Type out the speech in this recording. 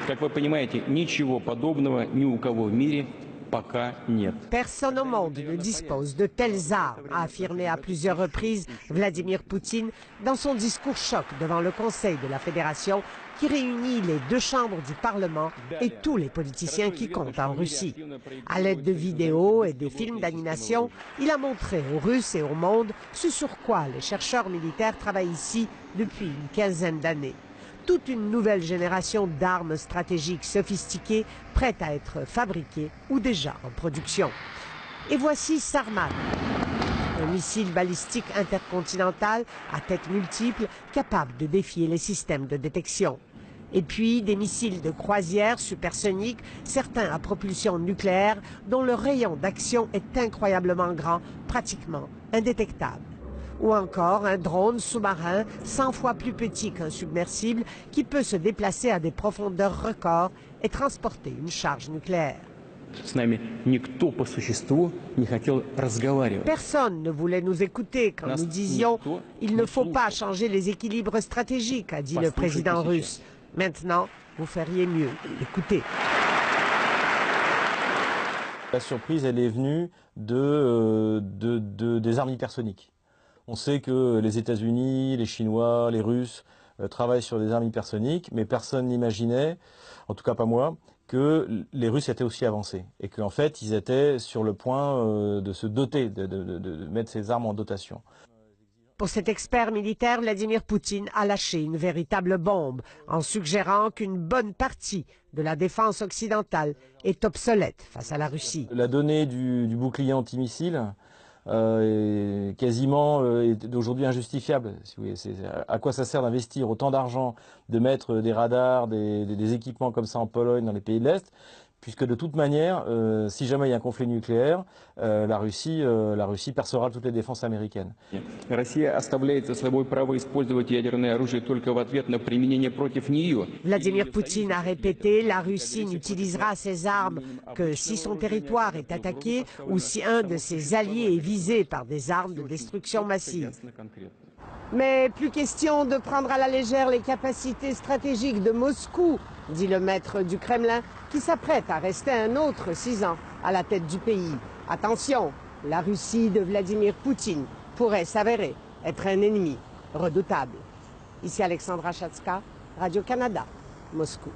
Как вы понимаете, ничего подобного ни у кого в мире пока нет. Personne au monde ne dispose de telles armes, a affirmé à plusieurs reprises Vladimir Poutine dans son discours choc devant le Conseil de la Fédération qui réunit les deux chambres du Parlement et tous les politiciens qui comptent en Russie. À l'aide de vidéos et de films d'animation, il a montré aux Russes et au monde ce sur quoi les chercheurs militaires travaillent ici depuis une quinzaine d'années. Toute une nouvelle génération d'armes stratégiques sophistiquées prêtes à être fabriquées ou déjà en production. Et voici Sarmat, un missile balistique intercontinental à tête multiple capable de défier les systèmes de détection. Et puis des missiles de croisière supersoniques, certains à propulsion nucléaire, dont le rayon d'action est incroyablement grand, pratiquement indétectable. Ou encore un drone sous-marin 100 fois plus petit qu'un submersible qui peut se déplacer à des profondeurs records et transporter une charge nucléaire. Personne ne voulait nous écouter quand nous disions « Il ne faut pas changer les équilibres stratégiques », a dit le président russe. Maintenant, vous feriez mieux d'écouter. La surprise, elle est venue des armes hypersoniques. On sait que les États-Unis, les Chinois, les Russes travaillent sur des armes hypersoniques, mais personne n'imaginait, en tout cas pas moi, que les Russes étaient aussi avancés et qu'en fait ils étaient sur le point de se doter, de mettre ces armes en dotation. Pour cet expert militaire, Vladimir Poutine a lâché une véritable bombe en suggérant qu'une bonne partie de la défense occidentale est obsolète face à la Russie. La donnée du bouclier antimissile est quasiment aujourd'hui injustifiable. Si vous voulez, à quoi ça sert d'investir autant d'argent, de mettre des radars, des équipements comme ça en Pologne, dans les pays de l'Est, puisque de toute manière, si jamais il y a un conflit nucléaire, la Russie percera toutes les défenses américaines. Vladimir Poutine a répété, la Russie n'utilisera ses armes que si son territoire est attaqué ou si un de ses alliés est visé par des armes de destruction massive. Mais plus question de prendre à la légère les capacités stratégiques de Moscou, dit le maître du Kremlin, qui s'apprête à rester un autre 6 ans à la tête du pays. Attention, la Russie de Vladimir Poutine pourrait s'avérer être un ennemi redoutable. Ici Alexandra Chatska, Radio-Canada, Moscou.